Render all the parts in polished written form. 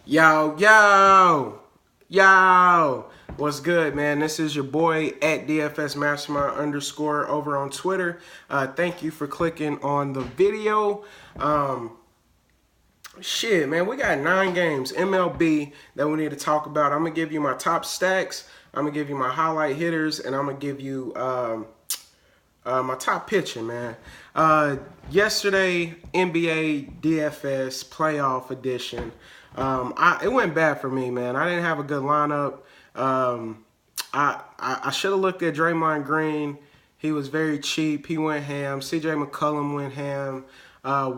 Yo, what's good, man? This is your boy at DFSMasterMind _ over on Twitter. Thank you for clicking on the video. Shit, man, we got 9 games, MLB, that we need to talk about. I'm going to give you my top stacks, I'm going to give you my highlight hitters, and I'm going to give you my top pitching, man. Yesterday, NBA DFS playoff edition. It went bad for me, man. I didn't have a good lineup. I should have looked at Draymond Green. He was very cheap. He went ham. CJ McCollum went ham.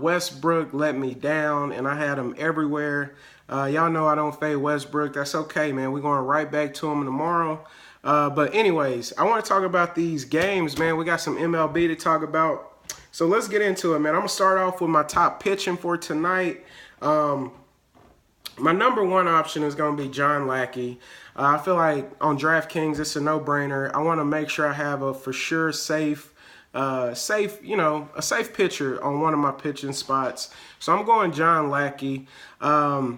Westbrook let me down, and I had him everywhere. Y'all know I don't fade Westbrook. That's okay, man. We're going right back to him tomorrow. But anyways, I want to talk about these games, man. We got some MLB to talk about. So let's get into it, man. I'm going to start off with my top pitching for tonight. My number one option is going to be John Lackey. I feel like on DraftKings, it's a no-brainer. I want to make sure I have a for sure safe pitcher on one of my pitching spots. So I'm going John Lackey. I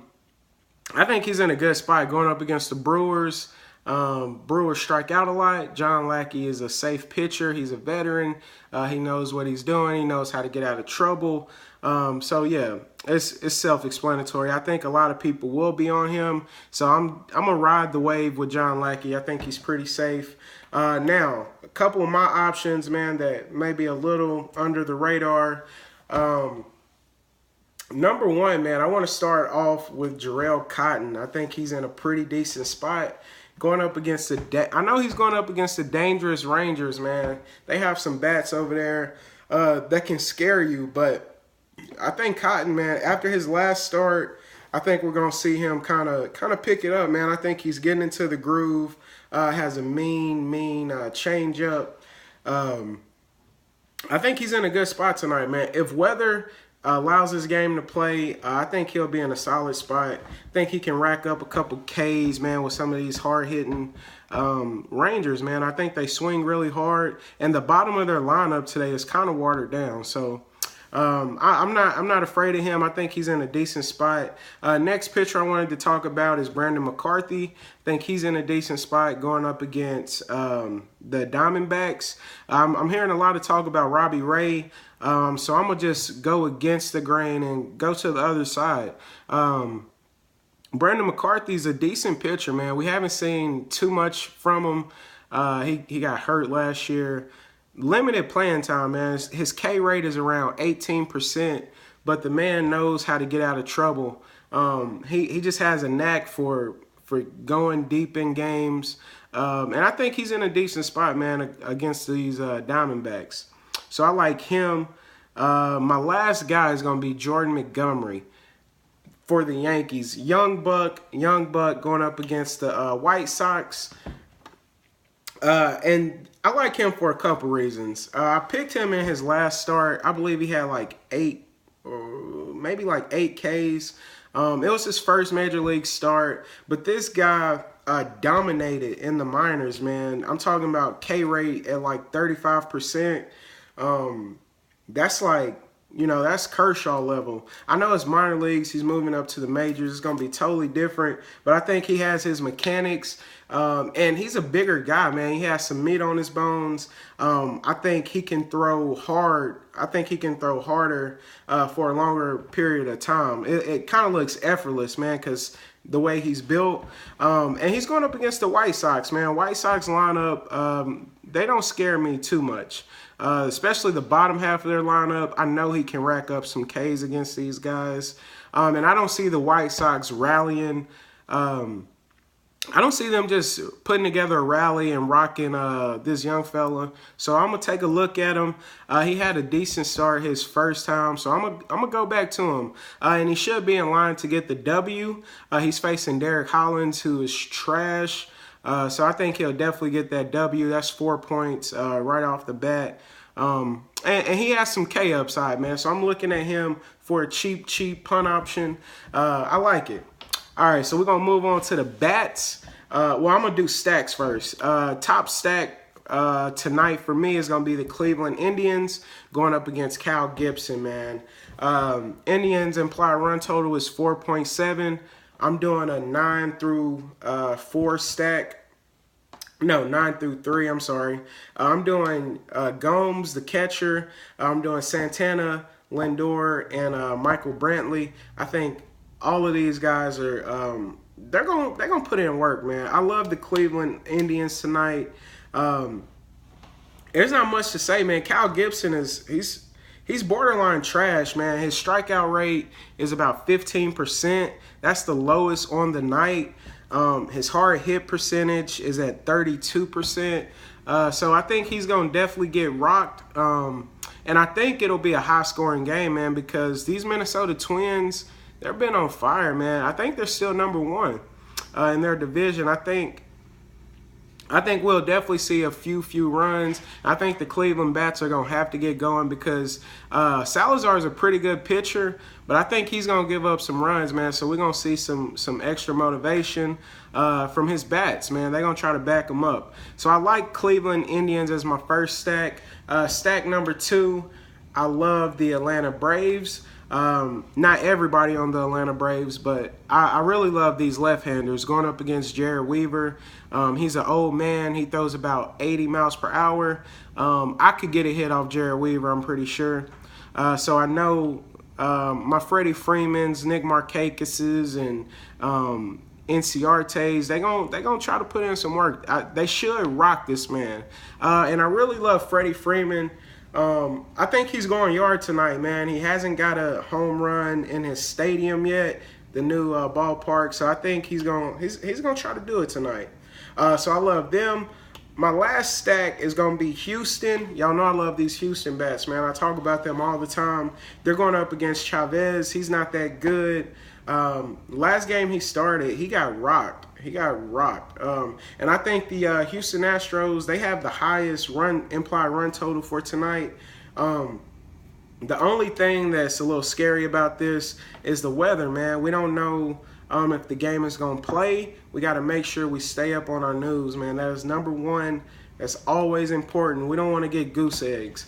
think he's in a good spot going up against the Brewers. Brewers strike out a lot. John Lackey is a safe pitcher. He's a veteran. He knows what he's doing. He knows how to get out of trouble. So yeah, it's self-explanatory. I think a lot of people will be on him. So I'm gonna ride the wave with John Lackey. I think he's pretty safe. Now, a couple of my options, man, that may be a little under the radar. Number one, man, I want to start off with Jarrell Cotton. I think he's in a pretty decent spot. Going up against I know he's going up against the dangerous Rangers, man. They have some bats over there that can scare you. But I think Cotton, man, after his last start, I think we're gonna see him kind of pick it up, man. I think he's getting into the groove. Has a mean change up. I think he's in a good spot tonight, man. If weather allows his game to play, I think he'll be in a solid spot. I think he can rack up a couple Ks, man, with some of these hard-hitting Rangers, man. I think they swing really hard, and the bottom of their lineup today is kind of watered down. So I'm not afraid of him. I think he's in a decent spot. Next pitcher I wanted to talk about is Brandon McCarthy. I think he's in a decent spot going up against the Diamondbacks. I'm hearing a lot of talk about Robbie Ray. So I'm going to just go against the grain and go to the other side. Brandon McCarthy's a decent pitcher, man. We haven't seen too much from him. He got hurt last year. Limited playing time, man. His K rate is around 18%, but the man knows how to get out of trouble. He just has a knack for going deep in games. And I think he's in a decent spot, man, against these Diamondbacks. So I like him. My last guy is going to be Jordan Montgomery for the Yankees. Young buck going up against the White Sox. And I like him for a couple reasons. I picked him in his last start. I believe he had like 8 Ks. It was his first major league start, but this guy dominated in the minors, man. I'm talking about K rate at like 35%. That's like, that's Kershaw level. I know it's minor leagues. He's moving up to the majors. It's going to be totally different. But I think he has his mechanics. And he's a bigger guy, man. He has some meat on his bones. I think he can throw hard. I think he can throw harder for a longer period of time. It kind of looks effortless, man, because the way he's built. And he's going up against the White Sox, man. White Sox lineup, they don't scare me too much. Especially the bottom half of their lineup. I know he can rack up some Ks against these guys. And I don't see the White Sox rallying. I don't see them just putting together a rally and rocking this young fella. So I'm going to take a look at him. He had a decent start his first time, so I'm gonna go back to him. And he should be in line to get the W. He's facing Derek Hollins, who is trash. So I think he'll definitely get that W. That's 4 points right off the bat. And he has some K upside, man. So I'm looking at him for a cheap punt option. I like it. All right, so we're going to move on to the bats. Well, I'm going to do stacks first. Top stack tonight for me is going to be the Cleveland Indians going up against Cal Gibson, man. Indians implied run total is 4.7. I'm doing a 9 through 4 stack. No, 9 through 3, I'm sorry. I'm doing Gomes, the catcher. I'm doing Santana, Lindor, and Michael Brantley. I think all of these guys are they're gonna put in work, man. I love the Cleveland Indians tonight. There's not much to say, man. Kyle Gibson he's borderline trash, man. His strikeout rate is about 15%. That's the lowest on the night. His hard hit percentage is at 32%. So I think he's going to definitely get rocked. And I think it'll be a high-scoring game, man, because these Minnesota Twins, they've been on fire, man. I think they're still number one in their division. I think we'll definitely see a few runs. I think the Cleveland Bats are going to have to get going because Salazar is a pretty good pitcher, but I think he's going to give up some runs, man. So we're going to see some extra motivation from his bats, man. They're going to try to back him up. So I like Cleveland Indians as my first stack. Stack number 2, I love the Atlanta Braves. Not everybody on the Atlanta Braves, but I really love these left-handers going up against Jared Weaver. He's an old man. He throws about 80 miles per hour. I could get a hit off Jared Weaver, I'm pretty sure. So I know my Freddie Freemans, Nick Markakises, and Inciartes, they gonna try to put in some work. They should rock this man. And I really love Freddie Freeman. I think he's going yard tonight, man. He hasn't got a home run in his stadium yet, the new ballpark. So I think he's gonna try to do it tonight. So I love them. My last stack is gonna be Houston. Y'all know I love these Houston bats, man. I talk about them all the time. They're going up against Chavez. He's not that good. Last game he started, he got rocked. And I think the Houston Astros, they have the highest implied run total for tonight. The only thing that's a little scary about this is the weather, man. We don't know if the game is going to play. We got to make sure we stay up on our news, man. That is number one. That's always important. We don't want to get goose eggs.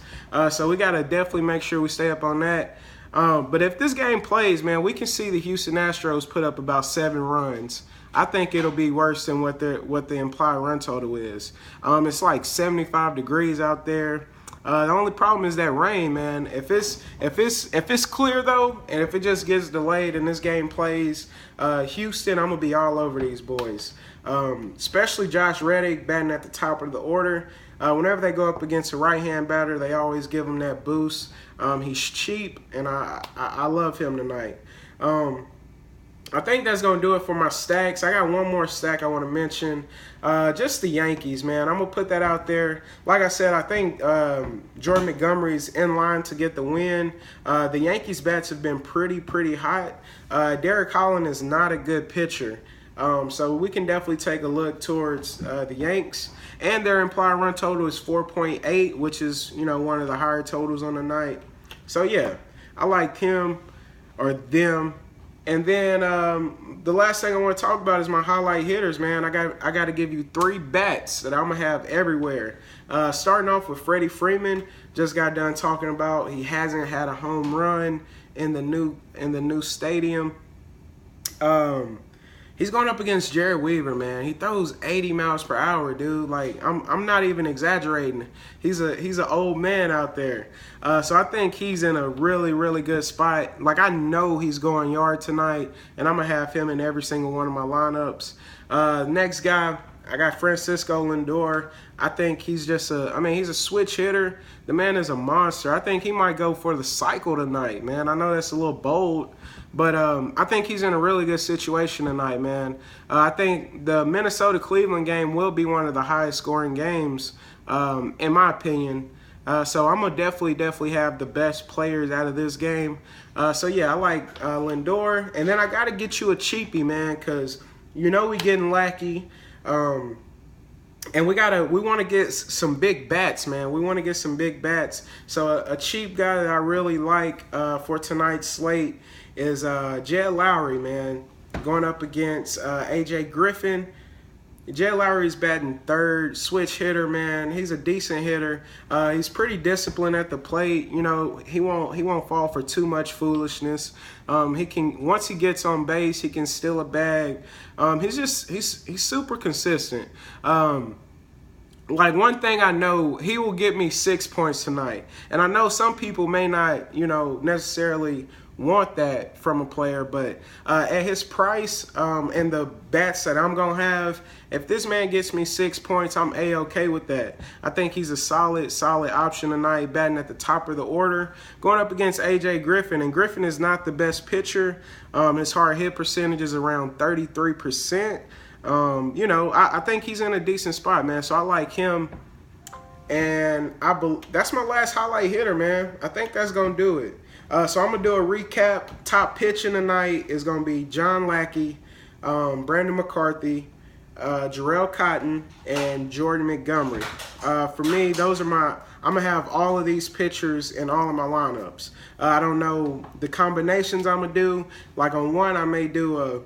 So we got to definitely make sure we stay up on that. But if this game plays, man, we can see the Houston Astros put up about 7 runs. I think it'll be worse than what the implied run total is. It's like 75 degrees out there. The only problem is that rain, man. If it's clear though, and if it just gets delayed and this game plays, Houston, I'm gonna be all over these boys. Especially Josh Reddick batting at the top of the order. Whenever they go up against a right-hand batter, they always give him that boost. He's cheap, and I love him tonight. I think that's going to do it for my stacks. I got one more stack I want to mention. Just the Yankees, man. I'm going to put that out there. Like I said, I think Jordan Montgomery's in line to get the win. The Yankees' bats have been pretty hot. Derek Holland is not a good pitcher. So we can definitely take a look towards the Yanks. And their implied run total is 4.8, which is, one of the higher totals on the night. So, yeah, I like him or them. And then the last thing I want to talk about is my highlight hitters, man. I got to give you 3 bats that I'm going to have everywhere. Starting off with Freddie Freeman. Just got done talking about he hasn't had a home run in the new stadium. He's going up against Jared Weaver, man. He throws 80 miles per hour, dude. Like, I'm not even exaggerating. He's an old man out there. So I think he's in a really good spot. Like, I know he's going yard tonight, and I'm going to have him in every single one of my lineups. Next guy, I got Francisco Lindor. I think he's just he's a switch hitter. The man is a monster. I think he might go for the cycle tonight, man. I know that's a little bold, but I think he's in a really good situation tonight, man. I think the Minnesota-Cleveland game will be one of the highest scoring games, in my opinion. So I'm going to definitely have the best players out of this game. So, yeah, I like Lindor. And then I got to get you a cheapie, man, because we getting lackey. And we want to get some big bats, man. We want to get some big bats. So a cheap guy that I really like for tonight's slate is Jed Lowry, man, going up against AJ Griffin. Jay Lowry's batting third, switch hitter, man. He's a decent hitter. He's pretty disciplined at the plate. You know, he won't fall for too much foolishness. He can, once he gets on base, he can steal a bag. He's super consistent. Like, one thing I know, he will get me 6 points tonight. And I know some people may not, you know, necessarily want that from a player, but at his price and the bats that I'm going to have, if this man gets me 6 points, I'm A-okay with that. I think he's a solid option tonight, batting at the top of the order, going up against A.J. Griffin. And Griffin is not the best pitcher. His hard hit percentage is around 33%. You know, I think he's in a decent spot, man. So I like him. And that's my last highlight hitter, man. I think that's going to do it. So I'm going to do a recap. Top pitching tonight is going to be John Lackey, Brandon McCarthy, Jarrell Cotton, and Jordan Montgomery. For me, those are I'm going to have all of these pitchers in all of my lineups. I don't know the combinations I'm going to do. Like on one, I may do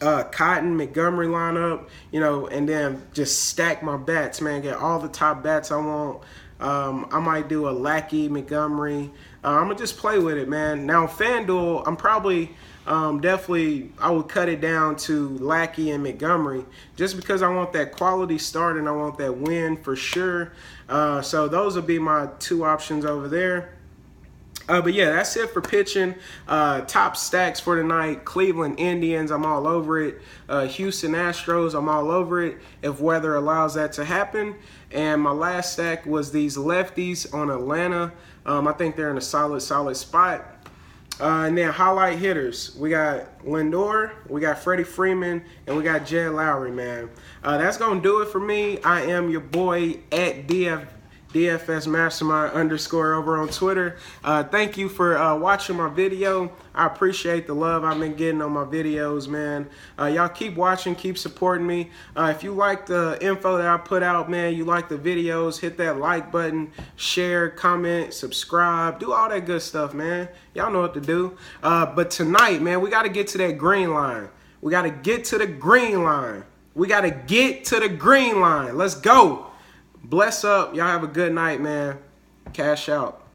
a Cotton Montgomery lineup, you know, and then just stack my bats, man. Get all the top bats I want. I might do a Lackey, Montgomery. I'm gonna just play with it, man. Now Fanduel, I'm probably definitely I would cut it down to Lackey and Montgomery just because I want that quality start and I want that win for sure. So those will be my two options over there. But yeah, that's it for pitching. Top stacks for tonight. Cleveland Indians, I'm all over it. Houston Astros, I'm all over it if weather allows that to happen. And my last stack was these lefties on Atlanta. I think they're in a solid spot. And then highlight hitters. We got Lindor, we got Freddie Freeman, and we got Jay Lowry, man. That's going to do it for me. I am your boy at DFSMasterMind _ over on Twitter. Thank you for watching my video. I appreciate the love I've been getting on my videos, man. Y'all keep watching, keep supporting me. If you like the info that I put out, man, you like the videos, hit that like button, share, comment, subscribe, do all that good stuff, man. Y'all know what to do. But tonight, man, we got to get to that green line. We got to get to the green line. We got to get to the green line. Let's go. Bless up. Y'all have a good night, man. Cash out.